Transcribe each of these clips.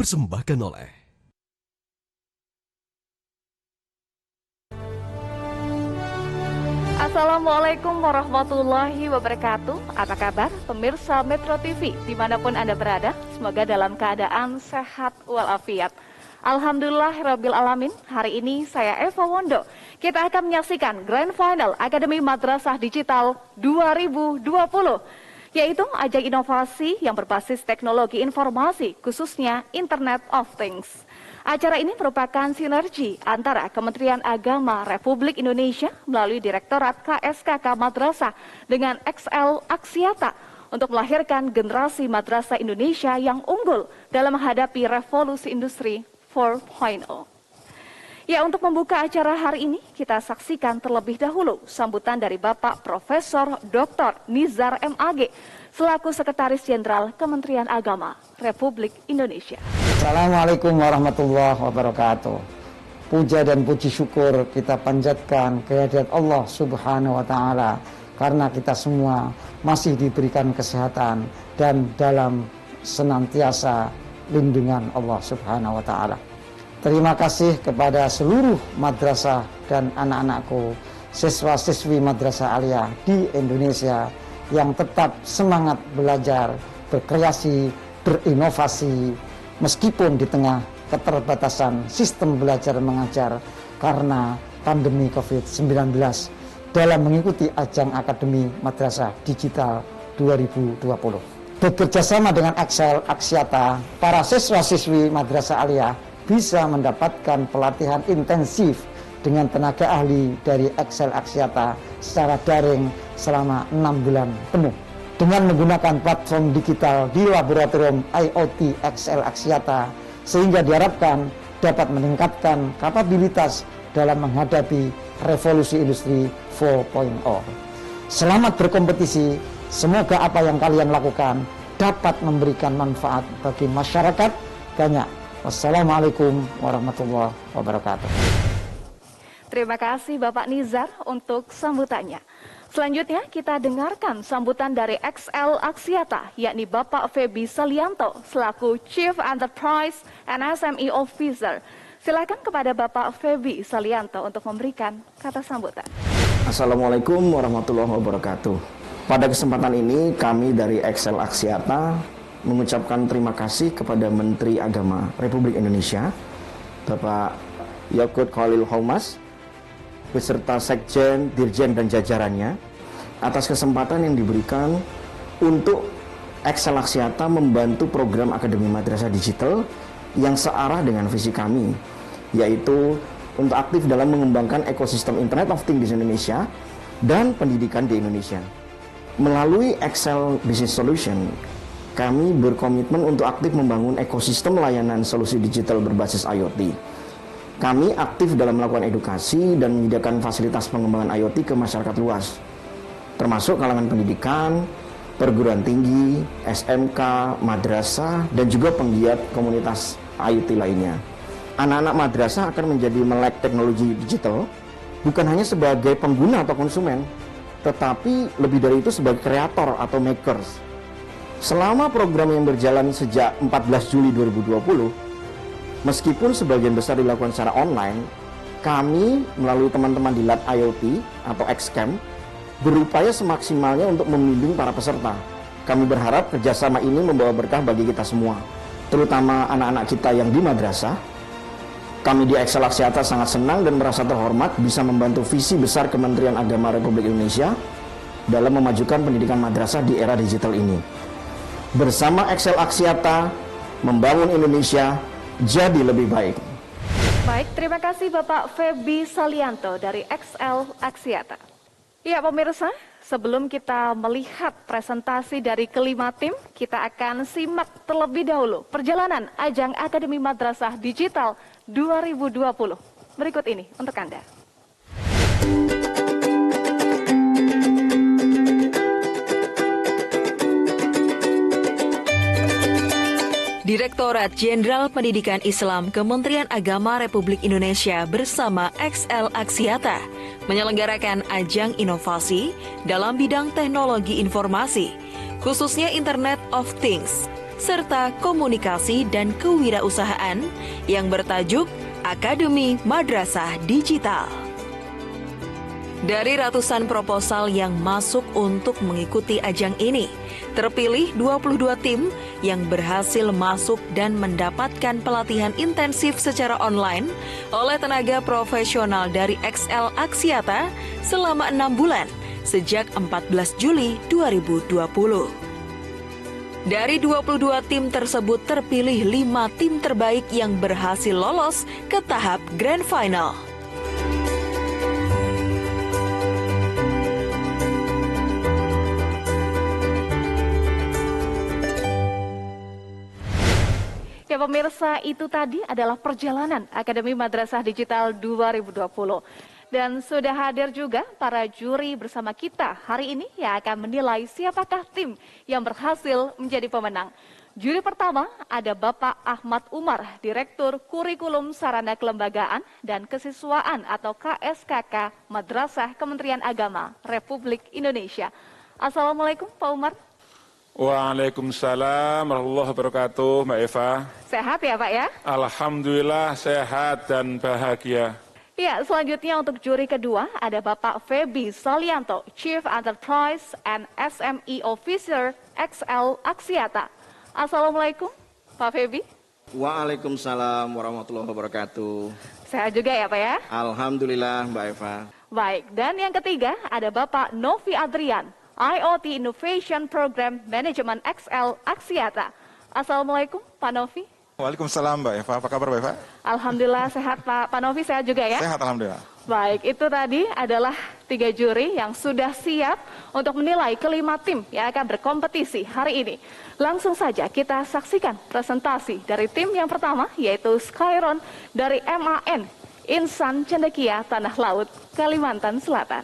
dipersembahkan oleh Assalamualaikum warahmatullahi wabarakatuh. Apa kabar pemirsa Metro TV dimanapun Anda berada? Semoga dalam keadaan sehat walafiat. Alhamdulillahirabbil alamin. Hari ini saya Eva Wondo. Kita akan menyaksikan Grand Final Akademi Madrasah Digital 2020, yaitu ajang inovasi yang berbasis teknologi informasi, khususnya Internet of Things. Acara ini merupakan sinergi antara Kementerian Agama Republik Indonesia melalui Direktorat KSKK Madrasah dengan XL Axiata untuk melahirkan generasi madrasah Indonesia yang unggul dalam menghadapi revolusi industri 4.0. Ya, untuk membuka acara hari ini, kita saksikan terlebih dahulu sambutan dari Bapak Profesor Dr. Nizar MAG, selaku Sekretaris Jenderal Kementerian Agama Republik Indonesia. Assalamualaikum warahmatullahi wabarakatuh. Puja dan puji syukur kita panjatkan kehadirat Allah Subhanahu wa Ta'ala, karena kita semua masih diberikan kesehatan dan dalam senantiasa lindungan Allah Subhanahu wa Ta'ala. Terima kasih kepada seluruh madrasah dan anak-anakku, siswa-siswi Madrasah Aliyah di Indonesia yang tetap semangat belajar, berkreasi, berinovasi, meskipun di tengah keterbatasan sistem belajar mengajar karena pandemi COVID-19 dalam mengikuti ajang Akademi Madrasah Digital 2020. Bekerjasama dengan XL Axiata, para siswa-siswi Madrasah Aliyah bisa mendapatkan pelatihan intensif dengan tenaga ahli dari XL Axiata secara daring selama 6 bulan penuh. Dengan menggunakan platform digital di laboratorium IoT XL Axiata, sehingga diharapkan dapat meningkatkan kapabilitas dalam menghadapi revolusi industri 4.0. Selamat berkompetisi, semoga apa yang kalian lakukan dapat memberikan manfaat bagi masyarakat banyak. Wassalamualaikum warahmatullahi wabarakatuh. Terima kasih Bapak Nizar untuk sambutannya. Selanjutnya kita dengarkan sambutan dari XL Axiata, yakni Bapak Feby Salianto selaku Chief Enterprise and SME Officer. Silakan kepada Bapak Feby Salianto untuk memberikan kata sambutan. Assalamualaikum warahmatullahi wabarakatuh. Pada kesempatan ini kami dari XL Axiata mengucapkan terima kasih kepada Menteri Agama Republik Indonesia, Bapak Yakut Khalil Homas, beserta Sekjen, Dirjen, dan jajarannya atas kesempatan yang diberikan untuk XL Axiata membantu program Akademi Madrasah Digital yang searah dengan visi kami, yaitu untuk aktif dalam mengembangkan ekosistem Internet of Things di Indonesia dan pendidikan di Indonesia. Melalui XL Business Solution, kami berkomitmen untuk aktif membangun ekosistem layanan solusi digital berbasis IoT. Kami aktif dalam melakukan edukasi dan menyediakan fasilitas pengembangan IoT ke masyarakat luas, termasuk kalangan pendidikan, perguruan tinggi, SMK, madrasah, dan juga penggiat komunitas IoT lainnya. Anak-anak madrasah akan menjadi melek teknologi digital, bukan hanya sebagai pengguna atau konsumen, tetapi lebih dari itu sebagai kreator atau makers. Selama program yang berjalan sejak 14 Juli 2020, meskipun sebagian besar dilakukan secara online, kami melalui teman-teman di Lab IoT atau XCamp berupaya semaksimalnya untuk membimbing para peserta. Kami berharap kerjasama ini membawa berkah bagi kita semua, terutama anak-anak kita yang di madrasah. Kami di XL Axiata sangat senang dan merasa terhormat bisa membantu visi besar Kementerian Agama Republik Indonesia dalam memajukan pendidikan madrasah di era digital ini. Bersama XL Axiata, membangun Indonesia jadi lebih baik. Baik, terima kasih Bapak Feby Salianto dari XL Axiata. Ya pemirsa, sebelum kita melihat presentasi dari kelima tim, kita akan simak terlebih dahulu perjalanan ajang Akademi Madrasah Digital 2020. Berikut ini untuk Anda. Direktorat Jenderal Pendidikan Islam Kementerian Agama Republik Indonesia bersama XL Axiata menyelenggarakan ajang inovasi dalam bidang teknologi informasi, khususnya Internet of Things, serta komunikasi dan kewirausahaan yang bertajuk Akademi Madrasah Digital. Dari ratusan proposal yang masuk untuk mengikuti ajang ini, terpilih 22 tim yang berhasil masuk dan mendapatkan pelatihan intensif secara online oleh tenaga profesional dari XL Axiata selama 6 bulan sejak 14 Juli 2020. Dari 22 tim tersebut terpilih 5 tim terbaik yang berhasil lolos ke tahap Grand Final. Ya pemirsa, itu tadi adalah perjalanan Akademi Madrasah Digital 2020. Dan sudah hadir juga para juri bersama kita hari ini yang akan menilai siapakah tim yang berhasil menjadi pemenang. Juri pertama ada Bapak Ahmad Umar, Direktur Kurikulum Sarana Kelembagaan dan Kesiswaan atau KSKK Madrasah Kementerian Agama Republik Indonesia. Assalamualaikum Pak Umar. Waalaikumsalam warahmatullahi wabarakatuh, Mbak Eva. Sehat ya Pak ya? Alhamdulillah sehat dan bahagia. Ya, selanjutnya untuk juri kedua ada Bapak Feby Solianto, Chief Enterprise and SME Officer XL Axiata. Assalamualaikum Pak Feby. Waalaikumsalam warahmatullahi wabarakatuh. Sehat juga ya Pak ya? Alhamdulillah Mbak Eva. Baik, dan yang ketiga ada Bapak Novi Adrian, IoT Innovation Program Management XL Axiata. Assalamualaikum Pak Novi. Waalaikumsalam Mbak Eva, apa kabar Mbak Eva? Alhamdulillah sehat Pak. Pak Novi sehat juga ya? Sehat Alhamdulillah. Baik, itu tadi adalah 3 juri yang sudah siap untuk menilai kelima tim yang akan berkompetisi hari ini. Langsung saja kita saksikan presentasi dari tim yang pertama yaitu Skyron dari MAN Insan Cendekia Tanah Laut, Kalimantan Selatan.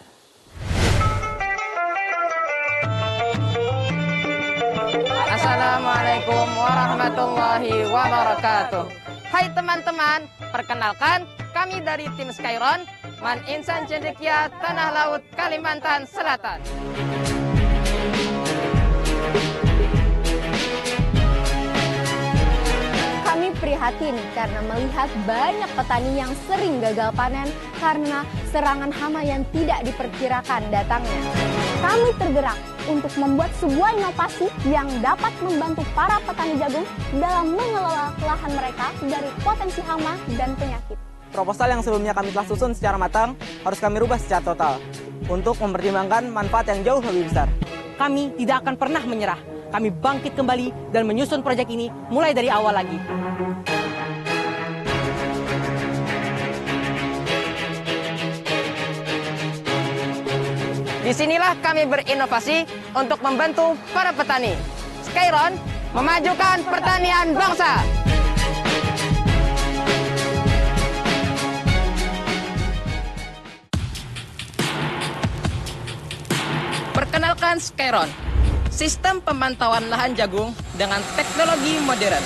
Assalamualaikum warahmatullahi wabarakatuh. Hai teman-teman, perkenalkan kami dari tim Skyron, Man Insan Cendekia Tanah Laut, Kalimantan Selatan. Kami prihatin karena melihat banyak petani yang sering gagal panen karena serangan hama yang tidak diperkirakan datangnya. Kami tergerak untuk membuat sebuah inovasi yang dapat membantu para petani jagung dalam mengelola lahan mereka dari potensi hama dan penyakit. Proposal yang sebelumnya kami telah susun secara matang harus kami rubah secara total untuk mempertimbangkan manfaat yang jauh lebih besar. Kami tidak akan pernah menyerah. Kami bangkit kembali dan menyusun proyek ini mulai dari awal lagi. Disinilah kami berinovasi untuk membantu para petani. Skyron memajukan pertanian bangsa. Perkenalkan Skyron, sistem pemantauan lahan jagung dengan teknologi modern.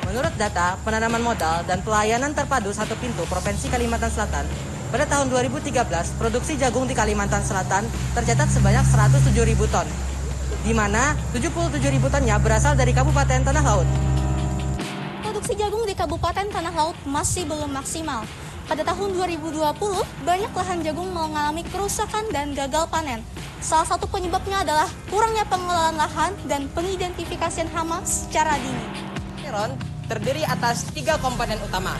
Menurut data penanaman modal dan pelayanan terpadu satu pintu Provinsi Kalimantan Selatan, pada tahun 2013 produksi jagung di Kalimantan Selatan tercatat sebanyak 107.000 ton, di mana 77.000 tonnya berasal dari Kabupaten Tanah Laut. Produksi jagung di Kabupaten Tanah Laut masih belum maksimal. Pada tahun 2020, banyak lahan jagung mengalami kerusakan dan gagal panen. Salah satu penyebabnya adalah kurangnya pengelolaan lahan dan pengidentifikasian hama secara dini. Skyron terdiri atas 3 komponen utama,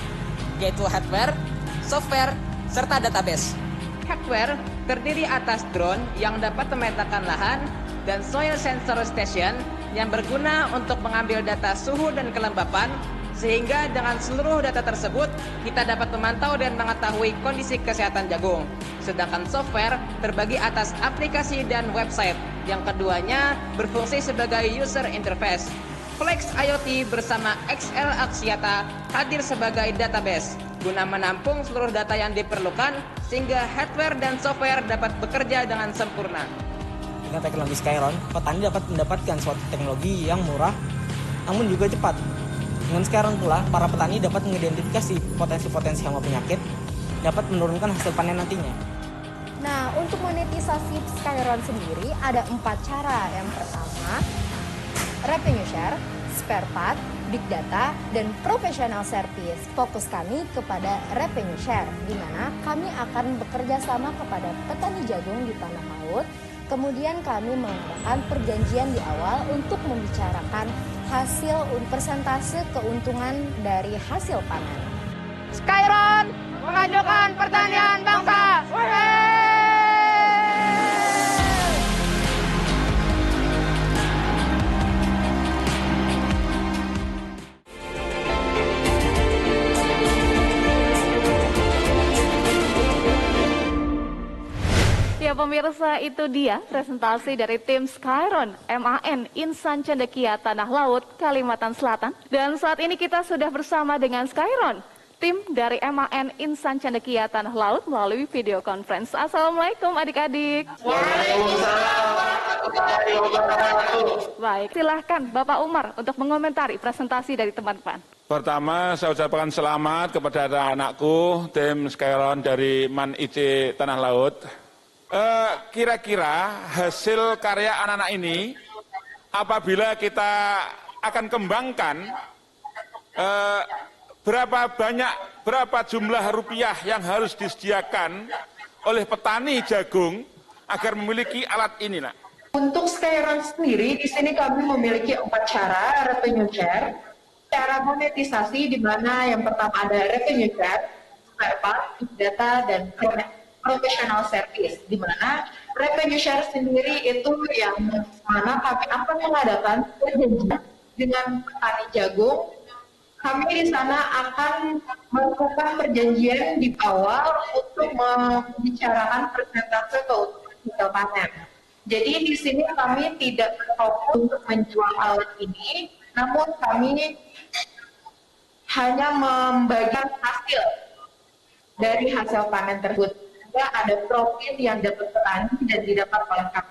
yaitu hardware, software, serta database. Hardware terdiri atas drone yang dapat memetakan lahan dan soil sensor station yang berguna untuk mengambil data suhu dan kelembapan, sehingga dengan seluruh data tersebut kita dapat memantau dan mengetahui kondisi kesehatan jagung. Sedangkan software terbagi atas aplikasi dan website, yang keduanya berfungsi sebagai user interface. Flex IoT bersama XL Axiata hadir sebagai database guna menampung seluruh data yang diperlukan sehingga hardware dan software dapat bekerja dengan sempurna. Dengan teknologi Skyron, petani dapat mendapatkan suatu teknologi yang murah namun juga cepat. Dengan Skyron pula, para petani dapat mengidentifikasi potensi-potensi hama penyakit, dapat menurunkan hasil panen nantinya. Nah, untuk monetisasi Skyron sendiri ada 4 cara. Yang pertama, revenue share, spare part, big data, dan professional service. Fokus kami kepada revenue share, di mana kami akan bekerja sama kepada petani jagung di tanah laut. Kemudian kami mengadakan perjanjian di awal untuk membicarakan hasil persentase keuntungan dari hasil panen. Skyron mengajukan pertanian bangsa. Ya pemirsa, itu dia presentasi dari tim Skyron MAN Insan Cendekia Tanah Laut Kalimantan Selatan. Dan saat ini kita sudah bersama dengan Skyron, tim dari MAN Insan Cendekia Tanah Laut melalui video conference. Assalamualaikum adik-adik. Waalaikumsalam warahmatullahi wabarakatuh. Baik, silahkan Bapak Umar untuk mengomentari presentasi dari teman-teman. Pertama, saya ucapkan selamat kepada anak-anakku, tim Skyron dari MAN IC Tanah Laut. Kira-kira hasil karya anak-anak ini, apabila kita akan kembangkan, berapa jumlah rupiah yang harus disediakan oleh petani jagung agar memiliki alat ini, nak? Untuk Skyron sendiri, di sini kami memiliki 4 cara revenue share. Cara monetisasi, di mana yang pertama ada revenue share, spare part, big data, dan professional service, di mana revenue share sendiri itu yang mana kami akan mengadakan perjanjian dengan petani jagung. Kami di sana akan melakukan perjanjian di awal untuk membicarakan persentase keuntungan hasil panen. Jadi di sini kami tidak berfokus untuk menjual alat ini, namun kami hanya membagikan hasil dari hasil panen tersebut. Ada profit yang dapat petani dan didapat oleh kami.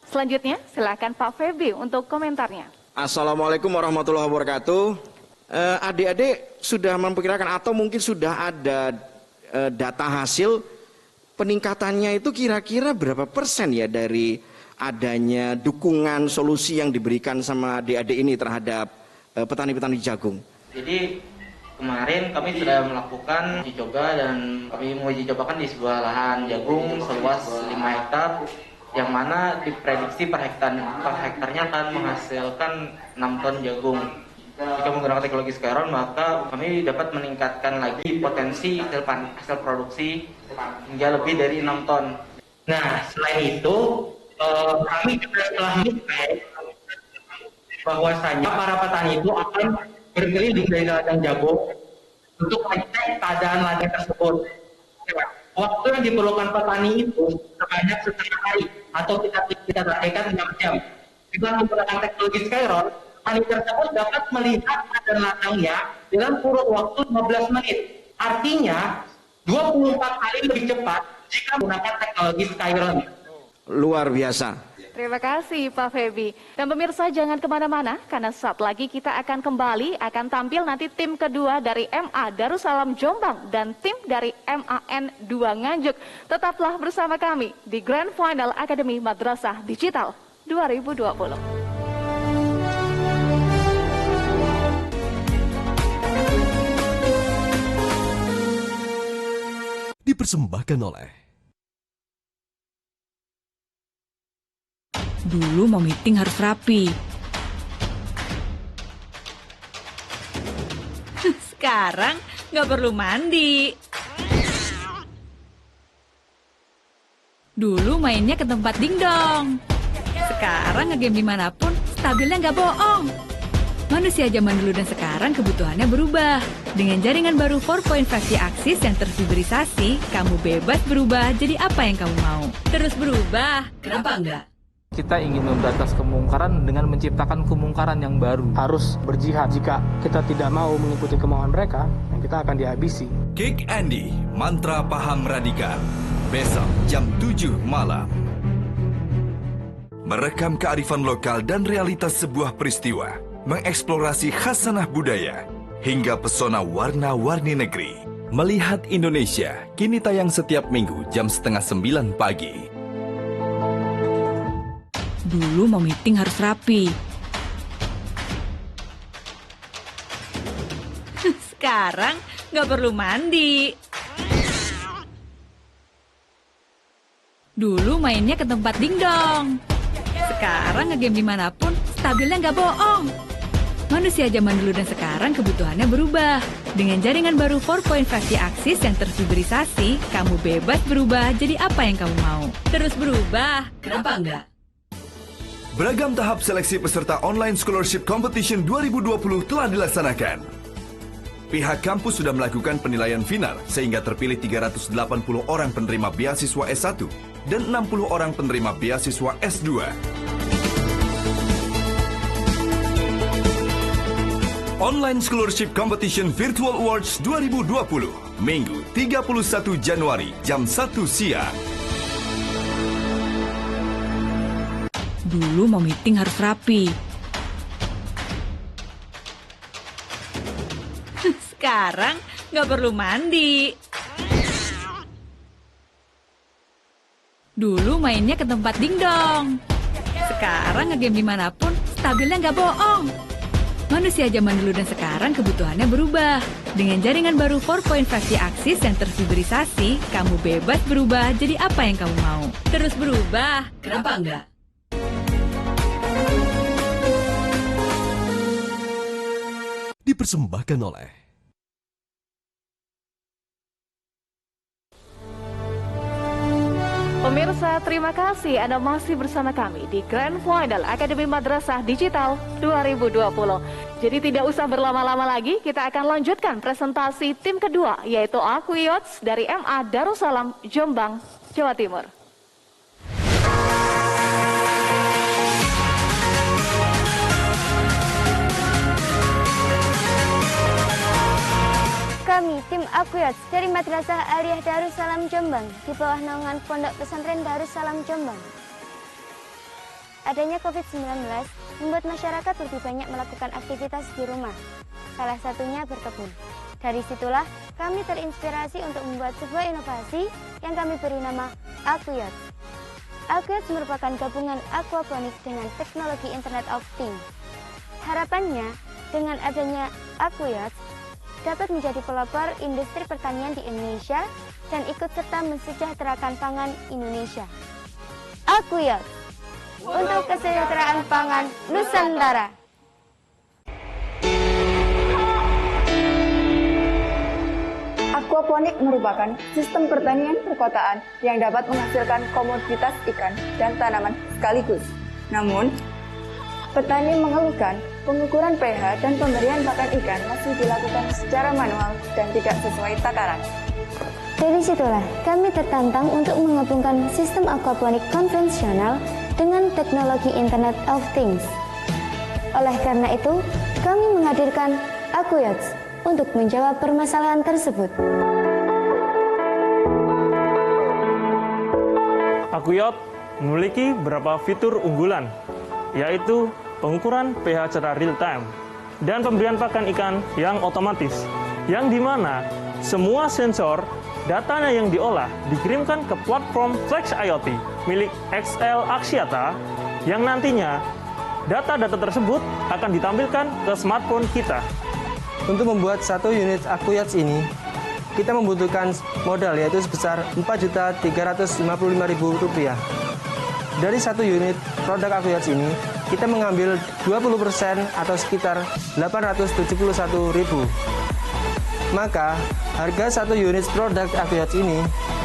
Selanjutnya, silakan Pak Feby untuk komentarnya. Assalamualaikum warahmatullahi wabarakatuh. Adik-adik sudah memperkirakan atau mungkin sudah ada data hasil peningkatannya itu kira-kira berapa persen ya dari adanya dukungan solusi yang diberikan sama adik-adik ini terhadap petani-petani jagung? Jadi kemarin kami sudah melakukan uji coba dan kami menguji cobakan di sebuah lahan jagung seluas 5 hektar yang mana diprediksi per hektarnya akan menghasilkan 6 ton jagung. Jika menggunakan teknologi Skyron, maka kami dapat meningkatkan lagi potensi hasil produksi hingga lebih dari 6 ton. Nah, selain itu, kami juga telah mengetahui bahwasanya para petani itu akan berkeliling dari ladang jagung untuk mengecek keadaan ladang tersebut. Waktu yang diperlukan petani itu sebanyak setengah hari atau kita targetkan 6 jam. Dengan menggunakan teknologi Skyron, petani tersebut dapat melihat keadaan ladangnya dalam kurun waktu 15 menit. Artinya 24 kali lebih cepat jika menggunakan teknologi Skyron. Luar biasa. Terima kasih Pak Feby. Dan pemirsa jangan kemana-mana, karena saat lagi kita akan kembali, akan tampil nanti tim kedua dari MA Darussalam Jombang dan tim dari MAN 2 Nganjuk. Tetaplah bersama kami di Grand Final Akademi Madrasah Digital 2020. Dipersembahkan oleh Dulu mau meeting harus rapi. Sekarang nggak perlu mandi. Dulu mainnya ke tempat dingdong. Sekarang ngegame dimanapun, stabilnya nggak bohong. Manusia zaman dulu dan sekarang kebutuhannya berubah. Dengan jaringan baru 4.5G Axis yang terfiberisasi, kamu bebas berubah jadi apa yang kamu mau. Terus berubah, kenapa enggak? Kita ingin memberantas kemungkaran dengan menciptakan kemungkaran yang baru. Harus berjihad. Jika kita tidak mau mengikuti kemauan mereka, kita akan dihabisi. Kick Andy, mantra paham radikal. Besok jam 7 malam. Merekam kearifan lokal dan realitas sebuah peristiwa. Mengeksplorasi khasanah budaya. Hingga pesona warna-warni negeri. Melihat Indonesia, kini tayang setiap minggu jam 8:30 pagi. Dulu mau meeting harus rapi. Sekarang nggak perlu mandi. Dulu mainnya ke tempat dingdong. Sekarang ngegame dimanapun, stabilnya nggak bohong. Manusia zaman dulu dan sekarang kebutuhannya berubah. Dengan jaringan baru 4.5G Axis yang terfiberisasi, kamu bebas berubah jadi apa yang kamu mau. Terus berubah, kenapa enggak? Beragam tahap seleksi peserta Online Scholarship Competition 2020 telah dilaksanakan. Pihak kampus sudah melakukan penilaian final sehingga terpilih 380 orang penerima beasiswa S1 dan 60 orang penerima beasiswa S2. Online Scholarship Competition Virtual Awards 2020, Minggu 31 Januari jam 1 siang. Dulu mau meeting harus rapi. Sekarang nggak perlu mandi. Dulu mainnya ke tempat dingdong. Sekarang ngegame dimanapun, stabilnya nggak bohong. Manusia zaman dulu dan sekarang kebutuhannya berubah. Dengan jaringan baru 4.5G Axis yang terfiberisasi, kamu bebas berubah jadi apa yang kamu mau. Terus berubah, kenapa enggak? Dipersembahkan oleh Pemirsa, terima kasih Anda masih bersama kami di Grand Final Akademi Madrasah Digital 2020. Jadi tidak usah berlama-lama lagi, kita akan lanjutkan presentasi tim kedua, yaitu Aquiots dari MA Darussalam, Jombang, Jawa Timur. Kami, tim Aquiots dari Madrasah Aliyah Darussalam Jombang di bawah naungan Pondok Pesantren Darussalam Jombang. Adanya COVID-19 membuat masyarakat lebih banyak melakukan aktivitas di rumah, salah satunya berkebun. Dari situlah kami terinspirasi untuk membuat sebuah inovasi yang kami beri nama Aquiots. Aquiots merupakan gabungan aquaponik dengan teknologi Internet of Things. Harapannya, dengan adanya Aquiots, dapat menjadi pelopor industri pertanian di Indonesia dan ikut serta mensejahterakan pangan Indonesia. Aquiots untuk kesejahteraan pangan Nusantara. Aquaponik merupakan sistem pertanian perkotaan yang dapat menghasilkan komoditas ikan dan tanaman sekaligus. Namun, petani mengeluhkan pengukuran pH dan pemberian pakan ikan masih dilakukan secara manual dan tidak sesuai takaran. Dari situlah kami tertantang untuk menggabungkan sistem aquaponik konvensional dengan teknologi Internet of Things. Oleh karena itu, kami menghadirkan Aquiots untuk menjawab permasalahan tersebut. Aquiots memiliki beberapa fitur unggulan, yaitu pengukuran pH secara real time dan pemberian pakan ikan yang otomatis, yang dimana semua sensor datanya yang diolah dikirimkan ke platform Flex IoT milik XL Axiata, yang nantinya data-data tersebut akan ditampilkan ke smartphone kita. Untuk membuat satu unit Aquiots ini, kita membutuhkan modal yaitu sebesar Rp4.355.000. Dari satu unit produk Aquiots ini, kita mengambil 20% atau sekitar 871.000. Maka, harga satu unit produk Aquiots ini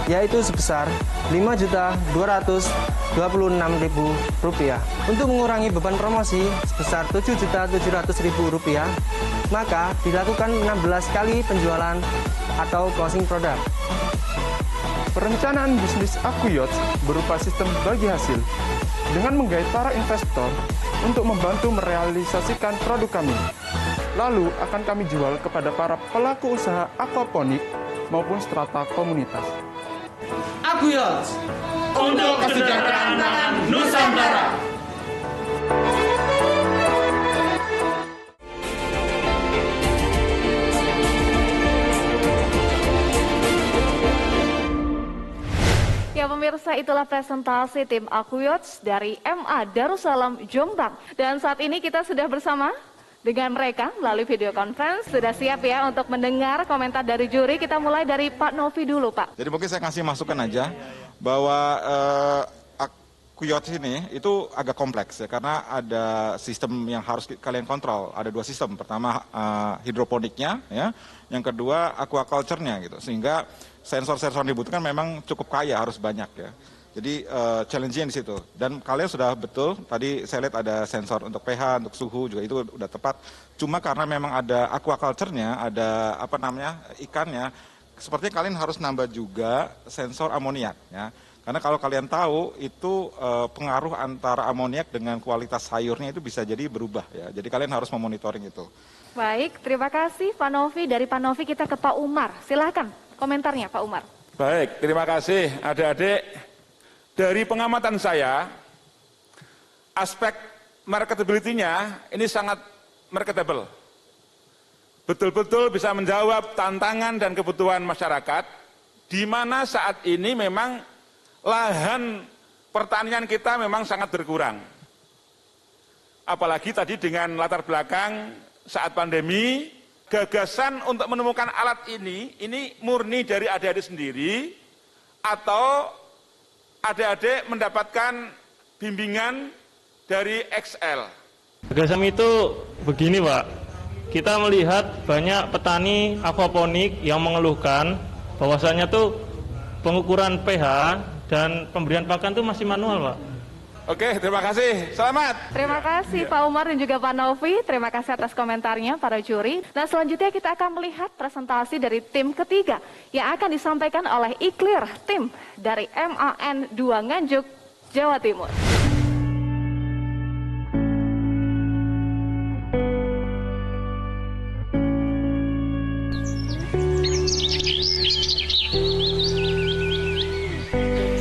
yaitu sebesar Rp5.226.000. Untuk mengurangi beban promosi sebesar Rp7.700.000, maka dilakukan 16 kali penjualan atau closing produk. Perencanaan bisnis Aquiots berupa sistem bagi hasil dengan menggait para investor untuk membantu merealisasikan produk kami. Lalu akan kami jual kepada para pelaku usaha aquaponik maupun strata komunitas. Aquiots untuk kesejahteraan pangan Nusantara. Ya pemirsa, itulah presentasi tim Aquiots dari MA Darussalam Jombang. Dan saat ini kita sudah bersama dengan mereka melalui video conference. Sudah siap ya untuk mendengar komentar dari juri. Kita mulai dari Pak Novi dulu, Pak. Jadi mungkin saya kasih masukan aja bahwa Aquiots ini itu agak kompleks ya, karena ada sistem yang harus kalian kontrol. Ada 2 sistem. Pertama hidroponiknya, ya. Yang kedua aquaculture-nya gitu. Sehingga sensor-sensor yang dibutuhkan memang cukup kaya, harus banyak ya. Jadi challenge-nya di situ. Dan kalian sudah betul, tadi saya lihat ada sensor untuk pH, untuk suhu juga itu udah tepat. Cuma karena memang ada aquaculture-nya, ada ikannya, sepertinya kalian harus nambah juga sensor amoniak ya. Karena kalau kalian tahu itu pengaruh antara amoniak dengan kualitas sayurnya itu bisa jadi berubah ya. Jadi kalian harus memonitoring itu. Baik, terima kasih Pak Novi. Dari Pak Novi kita ke Pak Umar. Silakan komentarnya Pak Umar. Baik, terima kasih adik-adik. Dari pengamatan saya, aspek marketability-nya ini sangat marketable. Betul-betul bisa menjawab tantangan dan kebutuhan masyarakat, di mana saat ini memang lahan pertanian kita memang sangat berkurang. Apalagi tadi dengan latar belakang saat pandemi, gagasan untuk menemukan alat ini murni dari adik-adik sendiri, atau adik-adik mendapatkan bimbingan dari XL. Gagasan itu begini, Pak. Kita melihat banyak petani aquaponik yang mengeluhkan bahwasanya tuh pengukuran pH dan pemberian pakan tuh masih manual, Pak. Oke, terima kasih. Selamat. Terima kasih Pak Umar dan juga Pak Novi. Terima kasih atas komentarnya para juri. Nah, selanjutnya kita akan melihat presentasi dari tim ketiga yang akan disampaikan oleh Iclear, tim dari MAN 2 Nganjuk, Jawa Timur.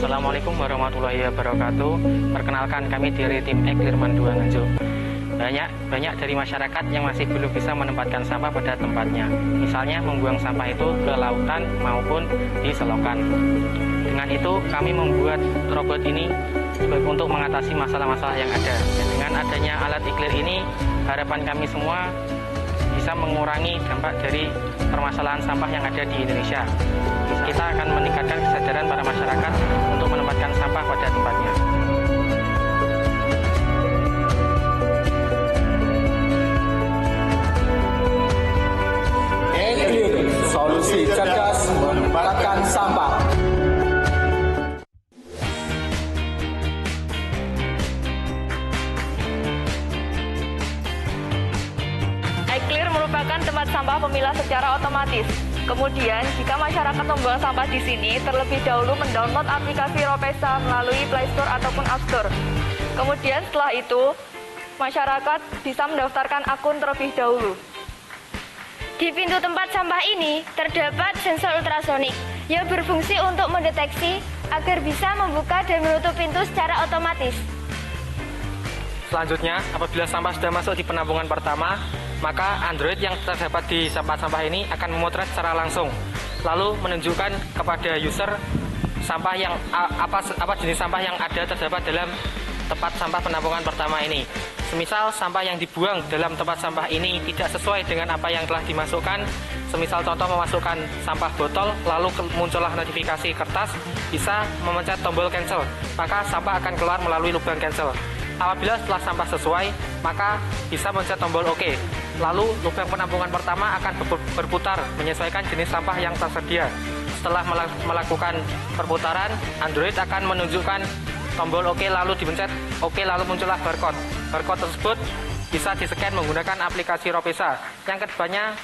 Assalamualaikum warahmatullahi wabarakatuh. Perkenalkan, kami dari tim Iclear MAN 2 Nganjuk. Banyak dari masyarakat yang masih belum bisa menempatkan sampah pada tempatnya. Misalnya membuang sampah itu ke lautan maupun di selokan. Dengan itu kami membuat robot ini untuk mengatasi masalah-masalah yang ada. Dan dengan adanya alat Iclear ini, harapan kami semua bisa mengurangi dampak dari permasalahan sampah yang ada di Indonesia. Kita akan meningkatkan kesadaran para masyarakat untuk menempatkan sampah pada tempatnya. Iclear, solusi cerdas menempatkan sampah. Iclear merupakan tempat sampah pemilah secara otomatis. Kemudian, jika masyarakat membuang sampah di sini, terlebih dahulu mendownload aplikasi Ropesa melalui Play Store ataupun App Store. Kemudian setelah itu, masyarakat bisa mendaftarkan akun terlebih dahulu. Di pintu tempat sampah ini terdapat sensor ultrasonik yang berfungsi untuk mendeteksi agar bisa membuka dan menutup pintu secara otomatis. Selanjutnya, apabila sampah sudah masuk di penampungan pertama, maka Android yang terdapat di tempat sampah ini akan memotret secara langsung, lalu menunjukkan kepada user sampah yang apa jenis sampah yang ada terdapat dalam tempat sampah penampungan pertama ini. Semisal sampah yang dibuang dalam tempat sampah ini tidak sesuai dengan apa yang telah dimasukkan, semisal contoh memasukkan sampah botol, lalu muncullah notifikasi kertas, bisa memencet tombol cancel, maka sampah akan keluar melalui lubang cancel. Apabila setelah sampah sesuai, maka bisa mencet tombol OK. Lalu lubang penampungan pertama akan berputar menyesuaikan jenis sampah yang tersedia. Setelah melakukan perputaran, Android akan menunjukkan tombol OK, lalu dipencet OK, lalu muncullah barcode. Barcode tersebut bisa di-scan menggunakan aplikasi Ropesa. Yang kedepannya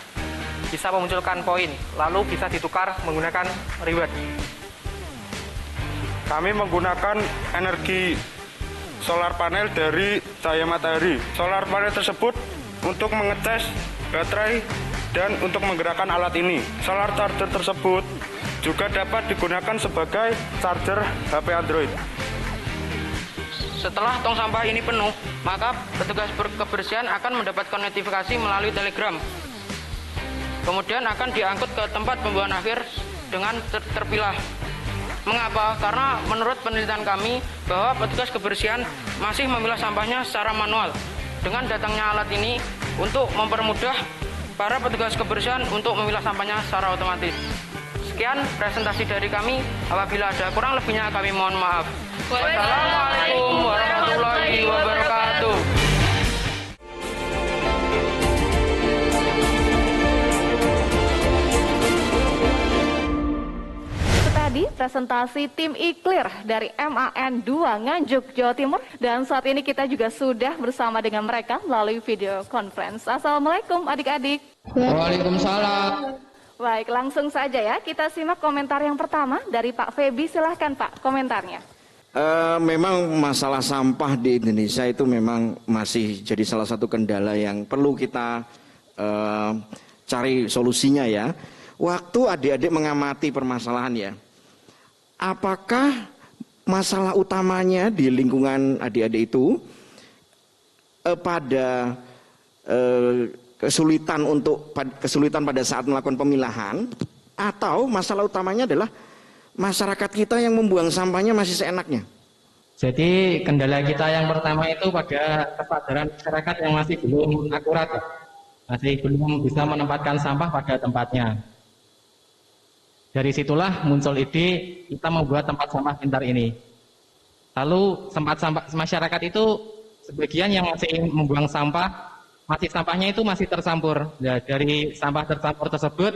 bisa memunculkan poin, lalu bisa ditukar menggunakan reward. Kami menggunakan energi solar panel dari cahaya matahari. Solar panel tersebut untuk mengecas baterai dan untuk menggerakkan alat ini. Solar charger tersebut juga dapat digunakan sebagai charger HP Android. Setelah tong sampah ini penuh, maka petugas kebersihan akan mendapatkan notifikasi melalui Telegram. Kemudian akan diangkut ke tempat pembuangan akhir dengan terpilah. Mengapa? Karena menurut penelitian kami bahwa petugas kebersihan masih memilah sampahnya secara manual. Dengan datangnya alat ini untuk mempermudah para petugas kebersihan untuk memilah sampahnya secara otomatis. Sekian presentasi dari kami. Apabila ada kurang lebihnya kami mohon maaf. Wassalamualaikum warahmatullahi wabarakatuh. Tadi presentasi tim ICLEAR dari MAN 2 Nganjuk, Jawa Timur. Dan saat ini kita juga sudah bersama dengan mereka melalui video conference. Assalamualaikum adik-adik. Waalaikumsalam. Baik, langsung saja ya. Kita simak komentar yang pertama dari Pak Feby. Silahkan Pak, komentarnya. Memang masalah sampah di Indonesia itu memang masih jadi salah satu kendala yang perlu kita cari solusinya ya. Waktu adik-adik mengamati permasalahan ya, apakah masalah utamanya di lingkungan adik-adik itu pada kesulitan pada saat melakukan pemilahan, atau masalah utamanya adalah masyarakat kita yang membuang sampahnya masih seenaknya? Jadi kendala kita yang pertama itu pada kesadaran masyarakat yang masih belum akurat, masih belum bisa menempatkan sampah pada tempatnya. Dari situlah muncul ide kita membuat tempat sampah pintar ini. Lalu tempat sampah masyarakat itu sebagian yang masih membuang sampah, sampahnya itu masih tercampur. Ya, dari sampah tercampur tersebut,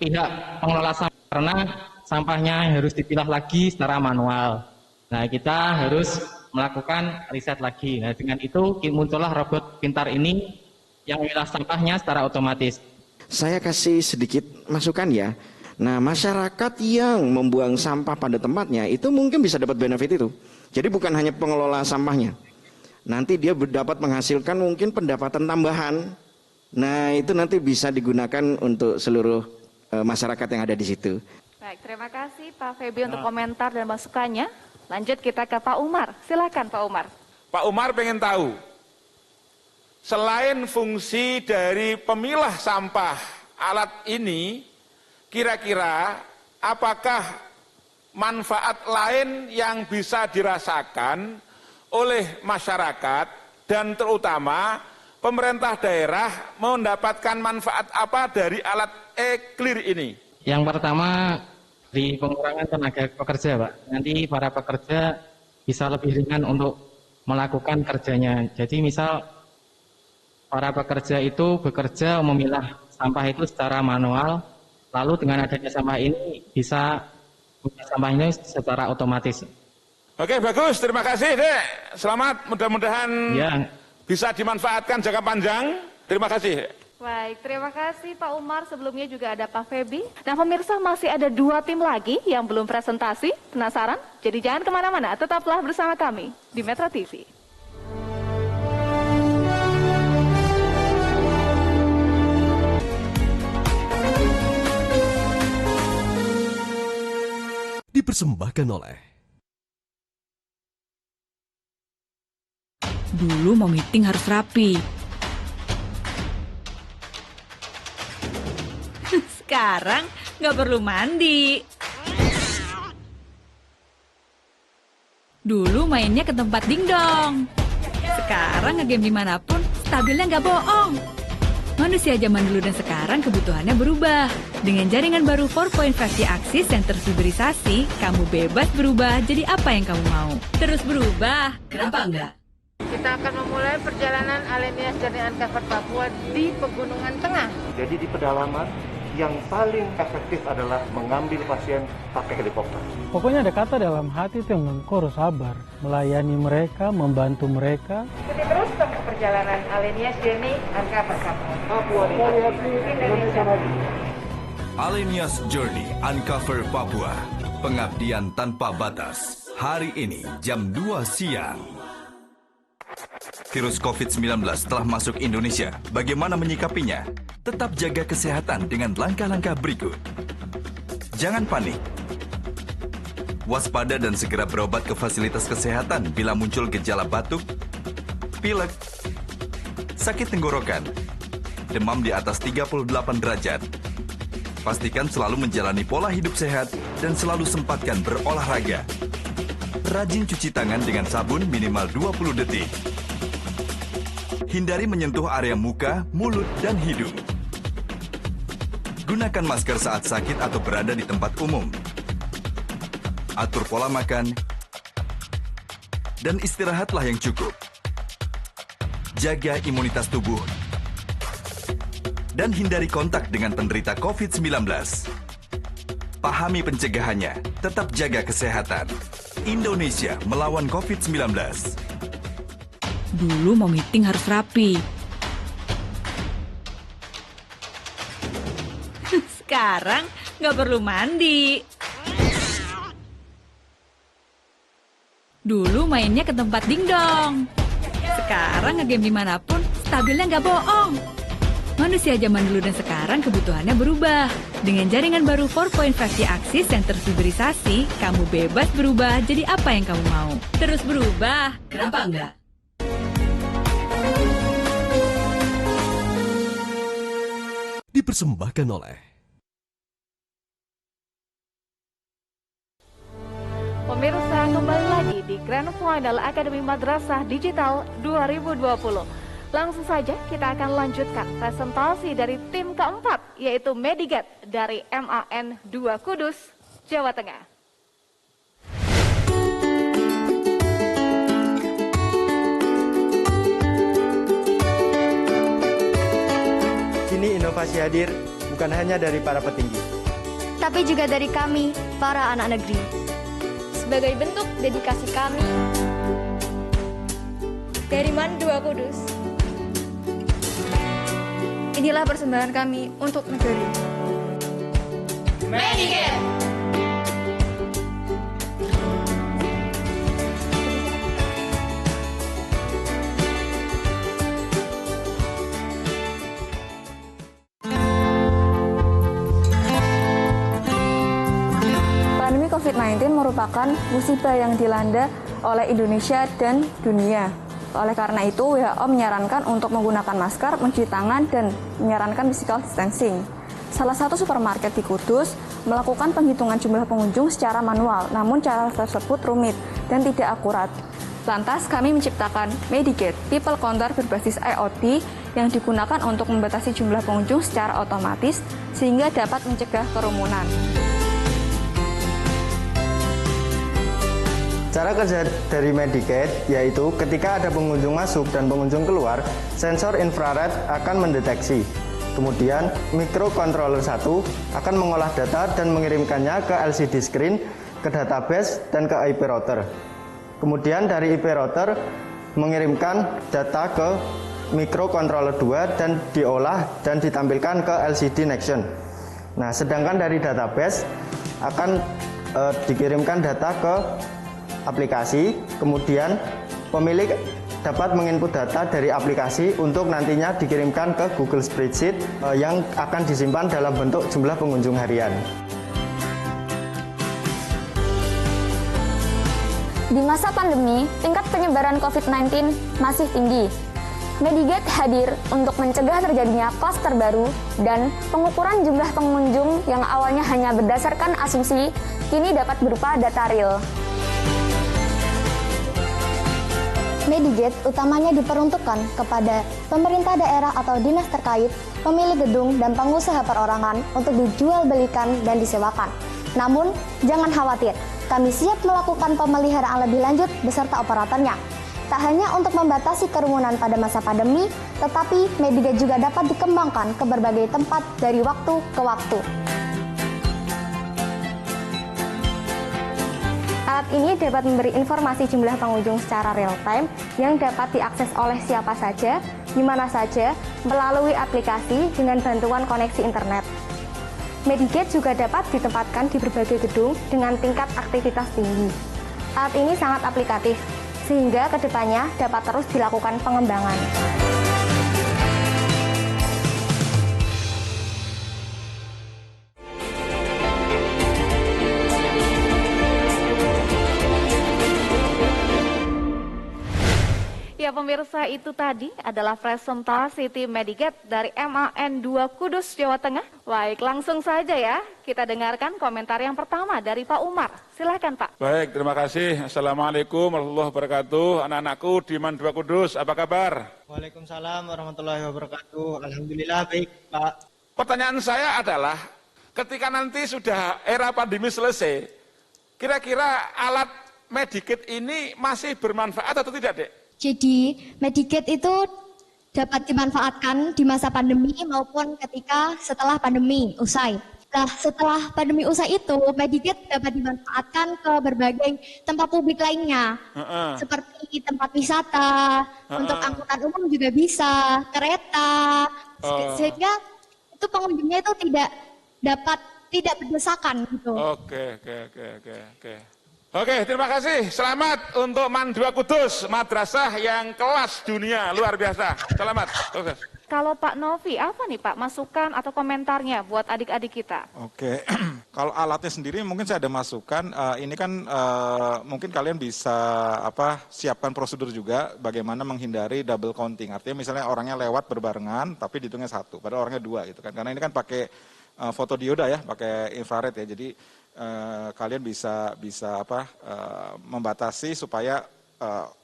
pihak pengelola sampah karena sampahnya harus dipilah lagi secara manual. Nah, kita harus melakukan riset lagi. Nah, dengan itu muncullah robot pintar ini yang memilah sampahnya secara otomatis. Saya kasih sedikit masukan ya. Nah, masyarakat yang membuang sampah pada tempatnya itu mungkin bisa dapat benefit itu. Jadi bukan hanya pengelola sampahnya. Nanti dia dapat menghasilkan mungkin pendapatan tambahan. Nah, itu nanti bisa digunakan untuk seluruh masyarakat yang ada di situ. Baik, terima kasih Pak Feby untuk komentar dan masukannya. Lanjut kita ke Pak Umar. Silakan Pak Umar. Pak Umar pengen tahu, selain fungsi dari pemilah sampah alat ini, kira-kira apakah manfaat lain yang bisa dirasakan oleh masyarakat dan terutama pemerintah daerah mendapatkan manfaat apa dari alat ICLEAR ini? Yang pertama, di pengurangan tenaga pekerja, Pak. Nanti para pekerja bisa lebih ringan untuk melakukan kerjanya. Jadi misal para pekerja itu bekerja memilah sampah itu secara manual, lalu dengan adanya sampah ini bisa memilah sampahnya secara otomatis. Oke, bagus, terima kasih Dek. Selamat, mudah-mudahan bisa dimanfaatkan jangka panjang. Terima kasih. Baik, terima kasih Pak Umar. Sebelumnya juga ada Pak Feby. Nah pemirsa, masih ada 2 tim lagi yang belum presentasi. Penasaran? Jadi jangan kemana-mana, tetaplah bersama kami di Metro TV. Dipersembahkan oleh Dulu mau meeting harus rapi. Sekarang nggak perlu mandi. Dulu mainnya ke tempat dingdong. Sekarang ngegame dimanapun, stabilnya nggak bohong. Manusia zaman dulu dan sekarang kebutuhannya berubah. Dengan jaringan baru 4.5G Axis yang terfiberisasi, kamu bebas berubah jadi apa yang kamu mau. Terus berubah, kenapa enggak? Kita akan memulai perjalanan Alenia Journey Uncover Papua di Pegunungan Tengah. Jadi di pedalaman, yang paling efektif adalah mengambil pasien pakai helikopter. Pokoknya ada kata dalam hati itu yang engkau harus sabar, melayani mereka, membantu mereka. Ikuti terus perjalanan Alenia Journey Uncover Papua. Indonesia maju. Alenia's Journey Uncover Papua. Pengabdian tanpa batas. Hari ini jam 2 siang. Virus COVID-19 telah masuk Indonesia. Bagaimana menyikapinya? Tetap jaga kesehatan dengan langkah-langkah berikut. Jangan panik. Waspada dan segera berobat ke fasilitas kesehatan bila muncul gejala batuk, pilek, sakit tenggorokan, demam di atas 38 derajat. Pastikan selalu menjalani pola hidup sehat dan selalu sempatkan berolahraga. Rajin cuci tangan dengan sabun minimal 20 detik. Hindari menyentuh area muka, mulut, dan hidung. Gunakan masker saat sakit atau berada di tempat umum. Atur pola makan, dan istirahatlah yang cukup. Jaga imunitas tubuh, dan hindari kontak dengan penderita COVID-19. Pahami pencegahannya, tetap jaga kesehatan. Indonesia melawan COVID-19. Dulu mau meeting harus rapi. Sekarang nggak perlu mandi. Dulu mainnya ke tempat dingdong. Sekarang ngegame dimanapun, stabilnya nggak bohong. Manusia zaman dulu dan sekarang kebutuhannya berubah. Dengan jaringan baru 4.5G Axis yang terfiberisasi, kamu bebas berubah jadi apa yang kamu mau. Terus berubah, kenapa enggak? Dipersembahkan oleh Pemirsa, kembali lagi di Grand Final Akademi Madrasah Digital 2020. Langsung saja kita akan lanjutkan presentasi dari tim keempat, yaitu Mediget dari MAN 2 Kudus, Jawa Tengah. Kini inovasi hadir bukan hanya dari para petinggi, tapi juga dari kami, para anak negeri. Sebagai bentuk dedikasi kami dari MAN 2 Kudus, inilah persembahan kami untuk negeri. Mediget. Pandemi COVID-19 merupakan musibah yang dilanda oleh Indonesia dan dunia. Oleh karena itu, WHO menyarankan untuk menggunakan masker, mencuci tangan, dan menyarankan physical distancing. Salah satu supermarket di Kudus melakukan penghitungan jumlah pengunjung secara manual, namun cara tersebut rumit dan tidak akurat. Lantas, kami menciptakan Mediget, people counter berbasis IoT yang digunakan untuk membatasi jumlah pengunjung secara otomatis sehingga dapat mencegah kerumunan. Cara kerja dari Mediget yaitu ketika ada pengunjung masuk dan pengunjung keluar, sensor infrared akan mendeteksi. Kemudian microcontroller 1 akan mengolah data dan mengirimkannya ke LCD screen, ke database, dan ke IP router. Kemudian dari IP router mengirimkan data ke microcontroller 2 dan diolah dan ditampilkan ke LCD Next-Gen. Nah, sedangkan dari database akan dikirimkan data ke aplikasi, kemudian pemilik dapat menginput data dari aplikasi untuk nantinya dikirimkan ke Google Spreadsheet yang akan disimpan dalam bentuk jumlah pengunjung harian. Di masa pandemi, tingkat penyebaran COVID-19 masih tinggi. Mediget hadir untuk mencegah terjadinya klaster baru dan pengukuran jumlah pengunjung yang awalnya hanya berdasarkan asumsi, kini dapat berupa data real. Mediget utamanya diperuntukkan kepada pemerintah daerah atau dinas terkait, pemilik gedung, dan pengusaha perorangan untuk dijual belikan dan disewakan. Namun, jangan khawatir, kami siap melakukan pemeliharaan lebih lanjut beserta operatornya. Tak hanya untuk membatasi kerumunan pada masa pandemi, tetapi Mediget juga dapat dikembangkan ke berbagai tempat dari waktu ke waktu. Alat ini dapat memberi informasi jumlah pengunjung secara real time yang dapat diakses oleh siapa saja, di mana saja, melalui aplikasi dengan bantuan koneksi internet. Mediget juga dapat ditempatkan di berbagai gedung dengan tingkat aktivitas tinggi. Alat ini sangat aplikatif, sehingga kedepannya dapat terus dilakukan pengembangan. Ya Ya pemirsa, itu tadi adalah presentasi tim Mediget dari MAN 2 Kudus, Jawa Tengah. Baik, langsung saja ya kita dengarkan komentar yang pertama dari Pak Umar. Silahkan Pak. Baik, terima kasih. Assalamualaikum warahmatullahi wabarakatuh. Anak-anakku di MAN 2 Kudus, apa kabar? Waalaikumsalam warahmatullahi wabarakatuh. Alhamdulillah baik Pak. Pertanyaan saya adalah, ketika nanti sudah era pandemi selesai, kira-kira alat Mediget ini masih bermanfaat atau tidak, Dek? Jadi, Mediget itu dapat dimanfaatkan di masa pandemi maupun ketika setelah pandemi usai. Nah, setelah pandemi usai itu, Mediget dapat dimanfaatkan ke berbagai tempat publik lainnya. Seperti tempat wisata, untuk angkutan umum juga bisa, kereta, sehingga itu pengunjungnya itu tidak berdesakan gitu. Oke, terima kasih. Selamat untuk MAN 2 Kudus, madrasah yang kelas dunia, luar biasa. Selamat. Kalau Pak Novi, apa nih Pak masukan atau komentarnya buat adik-adik kita? Oke, kalau alatnya sendiri mungkin saya ada masukan. Ini kan mungkin kalian bisa siapkan prosedur juga bagaimana menghindari double counting. Artinya misalnya orangnya lewat berbarengan, tapi dihitungnya 1, padahal orangnya 2 gitu kan. Karena ini kan pakai fotodioda ya, pakai infrared ya. Jadi kalian bisa membatasi supaya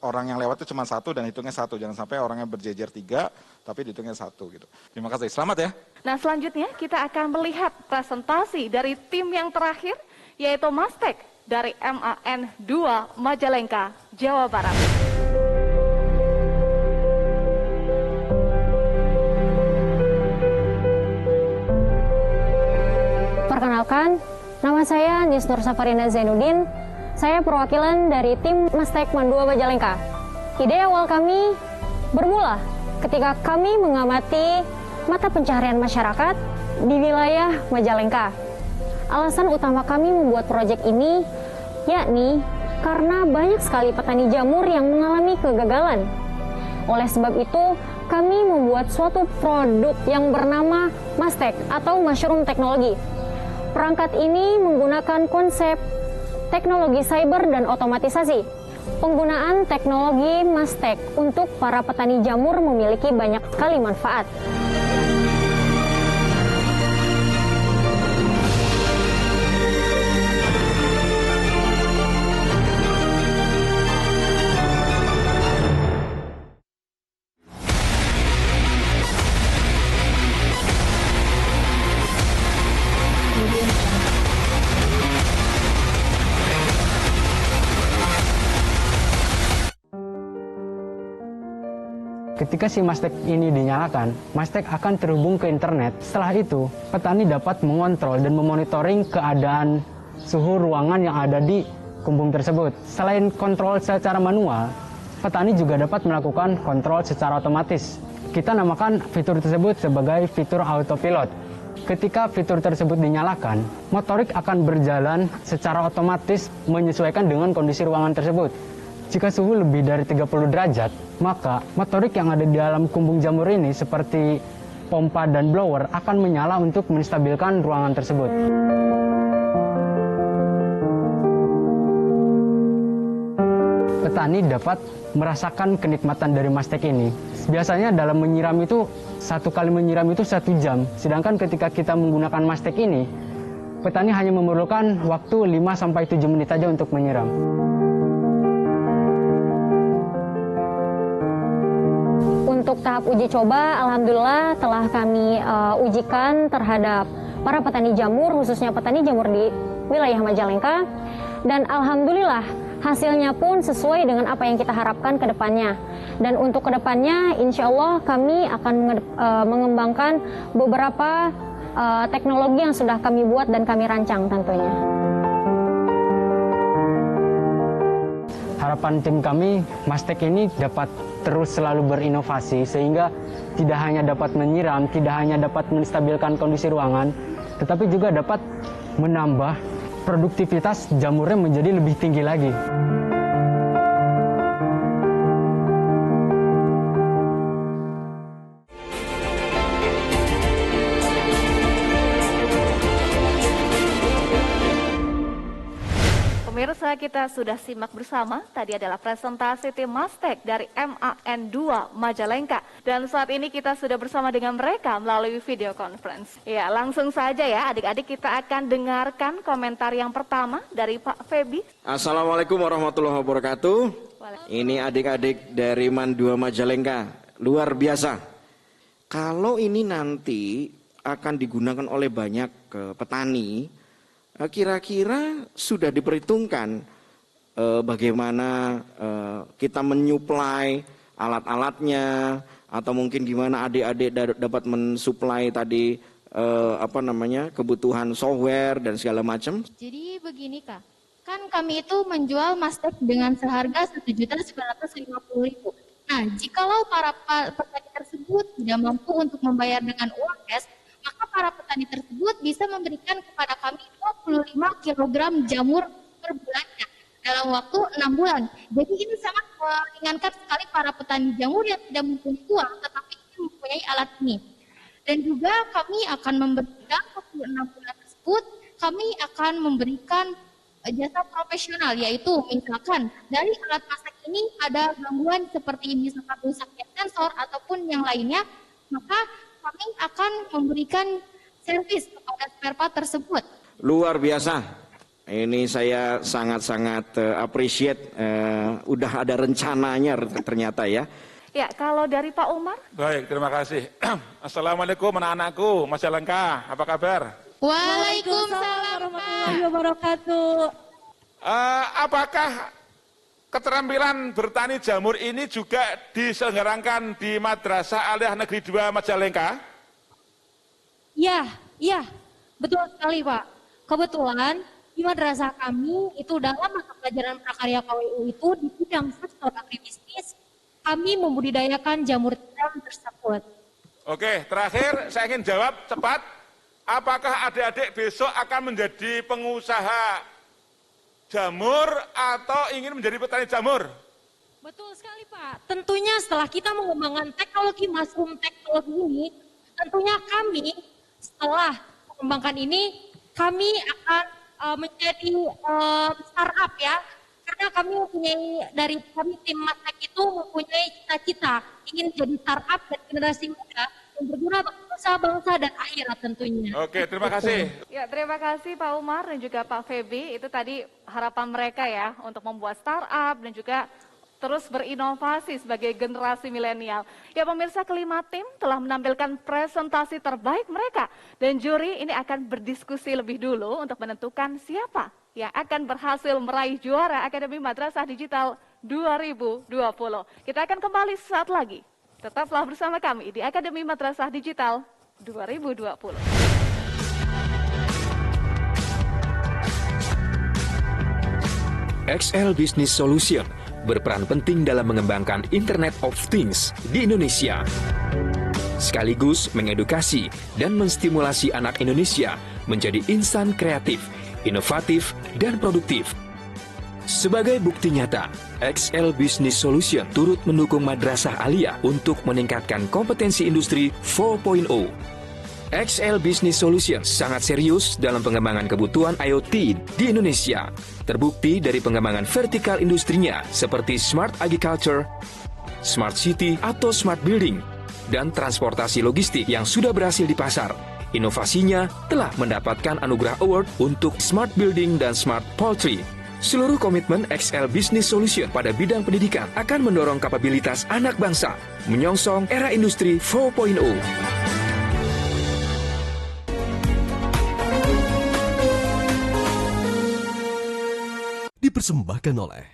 orang yang lewat itu cuma 1 dan hitungnya 1. Jangan sampai orangnya berjejer 3 tapi dihitungnya 1 gitu. Terima kasih. Selamat ya. Nah, selanjutnya kita akan melihat presentasi dari tim yang terakhir, yaitu Mastek dari MAN 2 Majalengka, Jawa Barat. Perkenalkan, nama saya Nis Nur Safarina Zainuddin. Saya perwakilan dari tim Mastek MAN 2 Majalengka. Ide awal kami bermula ketika kami mengamati mata pencaharian masyarakat di wilayah Majalengka. Alasan utama kami membuat proyek ini yakni karena banyak sekali petani jamur yang mengalami kegagalan. Oleh sebab itu, kami membuat suatu produk yang bernama Mastek atau Mushroom Technology. Perangkat ini menggunakan konsep teknologi cyber dan otomatisasi. Penggunaan teknologi Mastek untuk para petani jamur memiliki banyak sekali manfaat. Ketika si Mastek ini dinyalakan, Mastek akan terhubung ke internet. Setelah itu, petani dapat mengontrol dan memonitoring keadaan suhu ruangan yang ada di kumbung tersebut. Selain kontrol secara manual, petani juga dapat melakukan kontrol secara otomatis. Kita namakan fitur tersebut sebagai fitur autopilot. Ketika fitur tersebut dinyalakan, motorik akan berjalan secara otomatis menyesuaikan dengan kondisi ruangan tersebut. Jika suhu lebih dari 30 derajat, maka motorik yang ada di dalam kumbung jamur ini seperti pompa dan blower akan menyala untuk menstabilkan ruangan tersebut. Petani dapat merasakan kenikmatan dari Mastek ini. Biasanya dalam menyiram itu, satu kali menyiram itu 1 jam. Sedangkan ketika kita menggunakan Mastek ini, petani hanya memerlukan waktu 5-7 menit saja untuk menyiram. Untuk tahap uji coba, alhamdulillah telah kami ujikan terhadap para petani jamur, khususnya petani jamur di wilayah Majalengka. Dan alhamdulillah hasilnya pun sesuai dengan apa yang kita harapkan ke depannya. Dan untuk ke depannya, insya Allah kami akan mengembangkan beberapa teknologi yang sudah kami buat dan kami rancang tentunya. Harapan tim kami, Mastek ini dapat terus selalu berinovasi sehingga tidak hanya dapat menyiram, tidak hanya dapat menstabilkan kondisi ruangan, tetapi juga dapat menambah produktivitas jamurnya menjadi lebih tinggi lagi. Pemirsa, kita sudah simak bersama, tadi adalah presentasi tim Mastek dari MAN 2 Majalengka. Dan saat ini kita sudah bersama dengan mereka melalui video conference. Ya, langsung saja ya adik-adik, kita akan dengarkan komentar yang pertama dari Pak Febi. Assalamualaikum warahmatullahi wabarakatuh. Ini adik-adik dari MAN 2 Majalengka, luar biasa. Kalau ini nanti akan digunakan oleh banyak petani, kira-kira sudah diperhitungkan bagaimana kita menyuplai alat-alatnya, atau mungkin gimana adik-adik dapat mensuplai tadi kebutuhan software dan segala macam. Jadi begini Kak, kan kami itu menjual Mastek dengan seharga Rp1.950.000. Nah, jikalau para petani tersebut tidak mampu untuk membayar dengan uang cash, maka para petani tersebut bisa memberikan kepada kami 25 kg jamur per bulannya dalam waktu 6 bulan. Jadi ini sangat meringankan sekali para petani jamur yang tidak mempunyai uang tetapi mempunyai alat ini. Dan juga kami akan memberikan 26 bulan tersebut, kami akan memberikan jasa profesional, yaitu misalkan dari alat masak ini ada gangguan seperti misalkan rusaknya sensor ataupun yang lainnya, maka kami akan memberikan servis kepada spare part tersebut. Luar biasa. Ini saya sangat-sangat appreciate, udah ada rencananya ternyata ya. Ya, kalau dari Pak Umar. Baik, terima kasih. Assalamualaikum anak-anakku, Majalengka, apa kabar? Waalaikumsalam warahmatullahi wabarakatuh. Apakah keterampilan bertani jamur ini juga diselenggarakan di Madrasah Aliyah Negeri 2 Majalengka? Ya, betul sekali Pak. Kebetulan di madrasah kami itu dalam mata pelajaran prakarya KWU itu di bidang sektor agribisnis kami membudidayakan jamur tiram tersebut. Oke, terakhir saya ingin jawab cepat. Apakah adik-adik besok akan menjadi pengusaha jamur atau ingin menjadi petani jamur? Betul sekali Pak. Tentunya setelah kita mengembangkan teknologi mushroom teknologi ini, tentunya kami setelah mengembangkan ini, kami akan menjadi startup ya. Karena kami kami tim Mastek itu mempunyai cita-cita ingin jadi startup dan generasi muda yang berguna bangsa dan akhirat tentunya. Oke, terima kasih. Ya, terima kasih Pak Umar dan juga Pak Febi. Itu tadi harapan mereka ya untuk membuat startup dan juga terus berinovasi sebagai generasi milenial. Ya pemirsa, kelima tim telah menampilkan presentasi terbaik mereka. Dan juri ini akan berdiskusi lebih dulu untuk menentukan siapa yang akan berhasil meraih juara Akademi Madrasah Digital 2020. Kita akan kembali sesaat lagi. Tetaplah bersama kami di Akademi Madrasah Digital 2020. XL Business Solution berperan penting dalam mengembangkan Internet of Things di Indonesia, sekaligus mengedukasi dan menstimulasi anak Indonesia menjadi insan kreatif, inovatif, dan produktif. Sebagai bukti nyata, XL Business Solution turut mendukung Madrasah Aliyah untuk meningkatkan kompetensi industri 4.0. XL Business Solution sangat serius dalam pengembangan kebutuhan IoT di Indonesia. Terbukti dari pengembangan vertikal industrinya seperti Smart Agriculture, Smart City atau Smart Building, dan transportasi logistik yang sudah berhasil di pasar. Inovasinya telah mendapatkan anugerah award untuk Smart Building dan Smart Poultry. Seluruh komitmen XL Business Solution pada bidang pendidikan akan mendorong kapabilitas anak bangsa, menyongsong era industri 4.0. Dipersembahkan oleh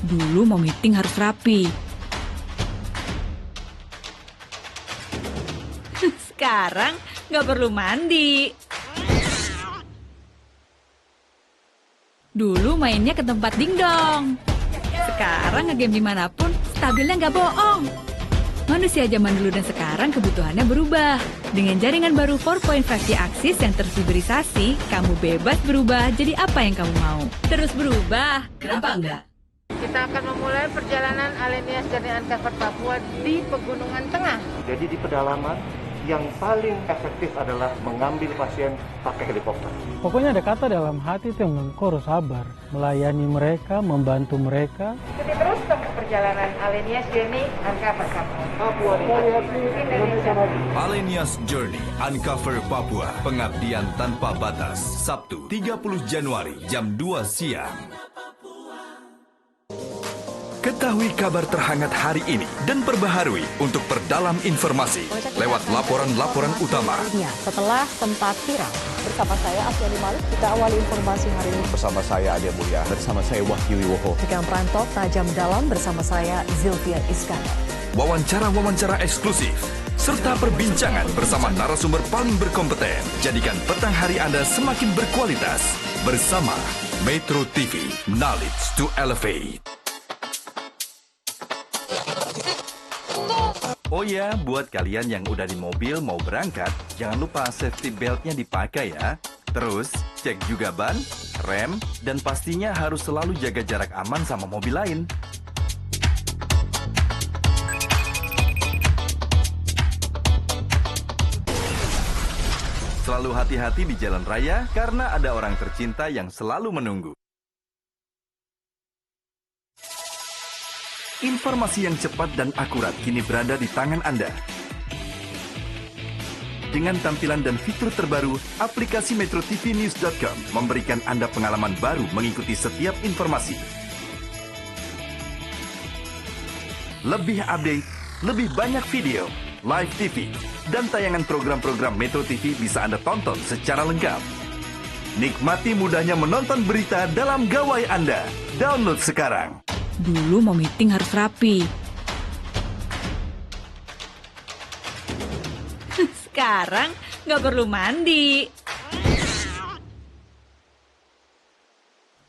Dulu mau meeting harus rapi. Sekarang nggak perlu mandi. Dulu mainnya ke tempat dingdong. Sekarang ngegame dimanapun, stabilnya nggak bohong. Manusia zaman dulu dan sekarang kebutuhannya berubah. Dengan jaringan baru 4.5G Axis yang terfiberisasi, kamu bebas berubah jadi apa yang kamu mau. Terus berubah, kenapa enggak? Kita akan memulai perjalanan Alenias Journey Uncovered Papua di Pegunungan Tengah. Jadi di pedalaman yang paling efektif adalah mengambil pasien pakai helikopter. Pokoknya ada kata dalam hati itu yang mengurus sabar, melayani mereka, membantu mereka. Ikuti terus tempuh perjalanan Alenia's Journey Uncover Papua. Alenia's Journey Uncover Papua, pengabdian tanpa batas. Sabtu 30 Januari jam 2 siang. Ketahui kabar terhangat hari ini dan perbaharui untuk perdalam informasi lewat laporan-laporan utama. Setelah sempat viral, bersama saya Asyani Malik, kita awali informasi hari ini. Bersama saya Ade Mulia, bersama saya Wahyu Wiwoho. Jika Prantok Tajam Dalam bersama saya Zilvia Iskandar. Wawancara-wawancara eksklusif serta perbincangan bersama narasumber paling berkompeten. Jadikan petang hari Anda semakin berkualitas bersama Metro TV, Knowledge to Elevate. Oh ya, buat kalian yang udah di mobil mau berangkat, jangan lupa safety belt-nya dipakai ya. Terus, cek juga ban, rem, dan pastinya harus selalu jaga jarak aman sama mobil lain. Selalu hati-hati di jalan raya karena ada orang tercinta yang selalu menunggu. Informasi yang cepat dan akurat kini berada di tangan Anda. Dengan tampilan dan fitur terbaru, aplikasi metrotvnews.com memberikan Anda pengalaman baru mengikuti setiap informasi. Lebih update, lebih banyak video, live TV, dan tayangan program-program Metro TV bisa Anda tonton secara lengkap. Nikmati mudahnya menonton berita dalam gawai Anda. Download sekarang. Dulu mau meeting harus rapi. Sekarang nggak perlu mandi.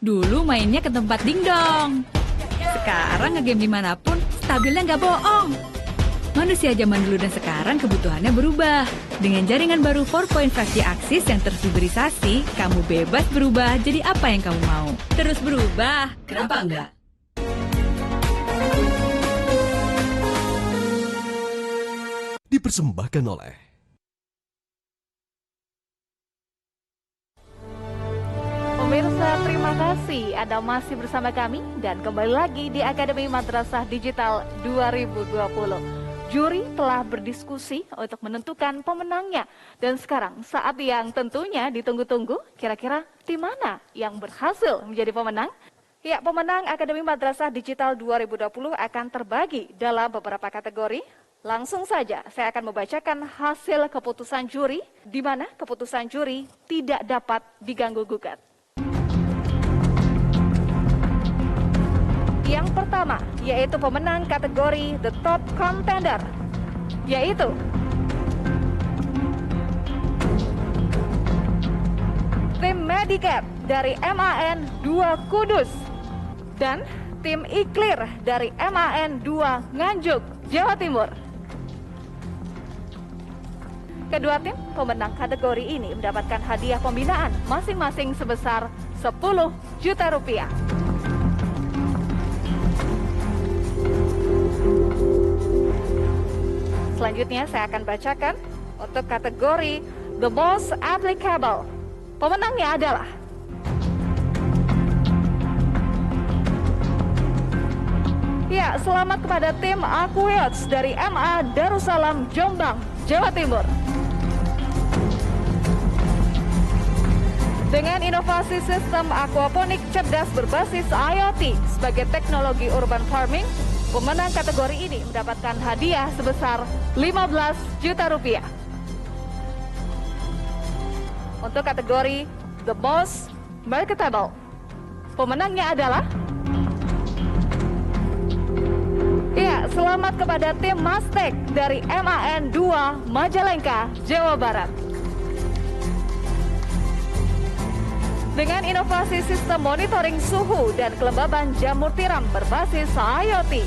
Dulu mainnya ke tempat dingdong. Sekarang ngegame dimanapun, stabilnya nggak bohong. Manusia zaman dulu dan sekarang kebutuhannya berubah. Dengan jaringan baru 4.5G Axis yang terfiberisasi, kamu bebas berubah jadi apa yang kamu mau. Terus berubah, kenapa enggak? Dipersembahkan oleh Pemirsa, terima kasih Anda masih bersama kami dan kembali lagi di Akademi Madrasah Digital 2020. Juri telah berdiskusi untuk menentukan pemenangnya dan sekarang saat yang tentunya ditunggu-tunggu, kira-kira tim mana yang berhasil menjadi pemenang? Ya, pemenang Akademi Madrasah Digital 2020 akan terbagi dalam beberapa kategori. Langsung saja saya akan membacakan hasil keputusan juri, di mana keputusan juri tidak dapat diganggu-gugat. Yang pertama, yaitu pemenang kategori The Top Contender, yaitu tim Medicat dari MAN 2 Kudus dan tim Iklir dari MAN 2 Nganjuk, Jawa Timur. Kedua tim pemenang kategori ini mendapatkan hadiah pembinaan masing-masing sebesar 10 juta rupiah. Selanjutnya saya akan bacakan untuk kategori The Most Applicable. Pemenangnya adalah ya, selamat kepada tim Aquiots dari MA Darussalam Jombang, Jawa Timur. Dengan inovasi sistem aquaponik cerdas berbasis IoT sebagai teknologi urban farming, pemenang kategori ini mendapatkan hadiah sebesar 15 juta rupiah. Untuk kategori The Most Marketable, pemenangnya adalah ya, selamat kepada tim Mastek dari MAN 2 Majalengka, Jawa Barat. Dengan inovasi sistem monitoring suhu dan kelembaban jamur tiram berbasis IoT,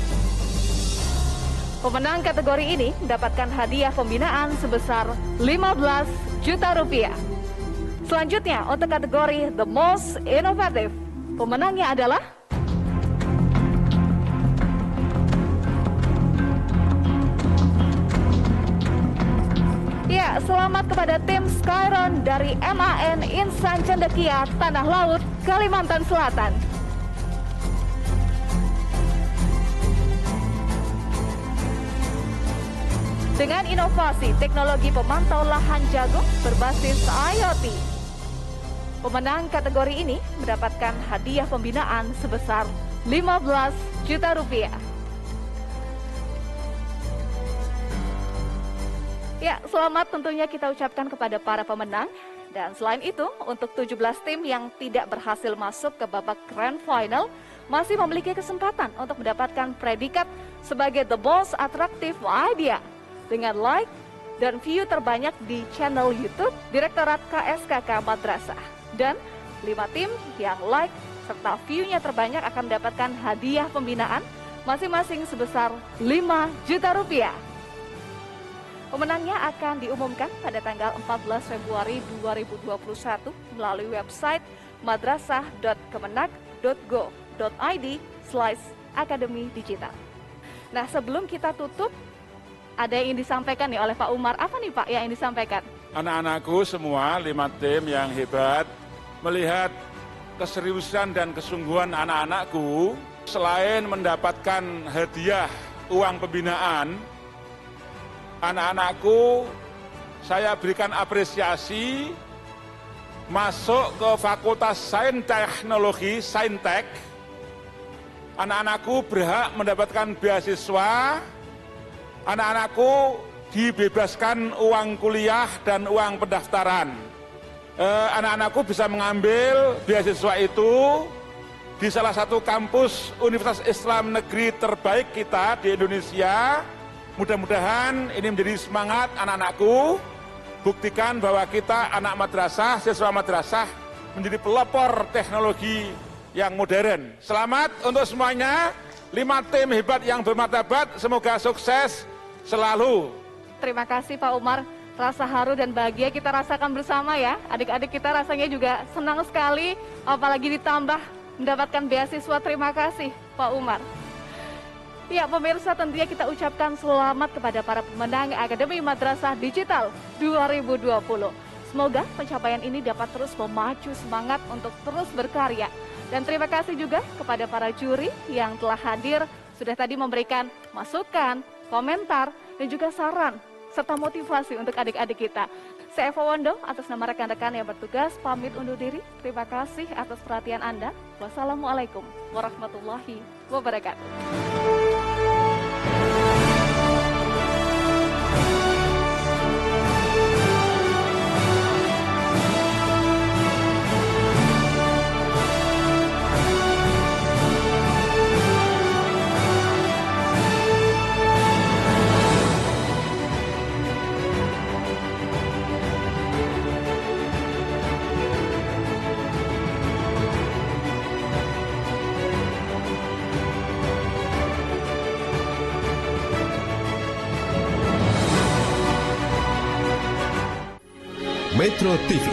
pemenang kategori ini mendapatkan hadiah pembinaan sebesar 15 juta rupiah. Selanjutnya untuk kategori The Most Innovative, pemenangnya adalah Ya, selamat kepada tim Skyron dari MAN Insan Cendekia, Tanah Laut, Kalimantan Selatan. Dengan inovasi teknologi pemantau lahan jagung berbasis IoT, pemenang kategori ini mendapatkan hadiah pembinaan sebesar 15 juta rupiah. Ya, selamat tentunya kita ucapkan kepada para pemenang. Dan selain itu, untuk 17 tim yang tidak berhasil masuk ke babak Grand Final, masih memiliki kesempatan untuk mendapatkan predikat sebagai The Most Attractive Idea dengan like dan view terbanyak di channel YouTube Direktorat KSKK Madrasah. Dan 5 tim yang like serta view-nya terbanyak akan mendapatkan hadiah pembinaan masing-masing sebesar 5 juta rupiah. Pemenangnya akan diumumkan pada tanggal 14 Februari 2021 melalui website madrasah.kemenak.go.id/akademi digital. Nah, sebelum kita tutup, ada yang ingin disampaikan nih oleh Pak Umar. Apa nih Pak yang ingin disampaikan? Anak-anakku semua, 5 tim yang hebat, melihat keseriusan dan kesungguhan anak-anakku, selain mendapatkan hadiah uang pembinaan, anak-anakku saya berikan apresiasi masuk ke Fakultas Sains Teknologi, Saintek. Anak-anakku berhak mendapatkan beasiswa. Anak-anakku dibebaskan uang kuliah dan uang pendaftaran. Anak-anakku bisa mengambil beasiswa itu di salah satu kampus Universitas Islam Negeri terbaik kita di Indonesia. Mudah-mudahan ini menjadi semangat anak-anakku. Buktikan bahwa kita anak madrasah, siswa madrasah menjadi pelopor teknologi yang modern. Selamat untuk semuanya. 5 tim hebat yang bermartabat, semoga sukses selalu. Terima kasih Pak Umar. Rasa haru dan bahagia kita rasakan bersama ya. Adik-adik kita rasanya juga senang sekali, apalagi ditambah mendapatkan beasiswa. Terima kasih Pak Umar. Ya, pemirsa, tentunya kita ucapkan selamat kepada para pemenang Akademi Madrasah Digital 2020. Semoga pencapaian ini dapat terus memacu semangat untuk terus berkarya. Dan terima kasih juga kepada para juri yang telah hadir, sudah tadi memberikan masukan, komentar, dan juga saran, serta motivasi untuk adik-adik kita. Saya Eva Wondo, atas nama rekan-rekan yang bertugas, pamit undur diri. Terima kasih atas perhatian Anda. Wassalamualaikum warahmatullahi wabarakatuh. Metro TV.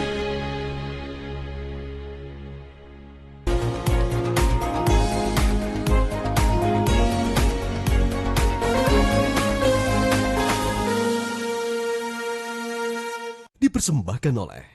Dipersembahkan oleh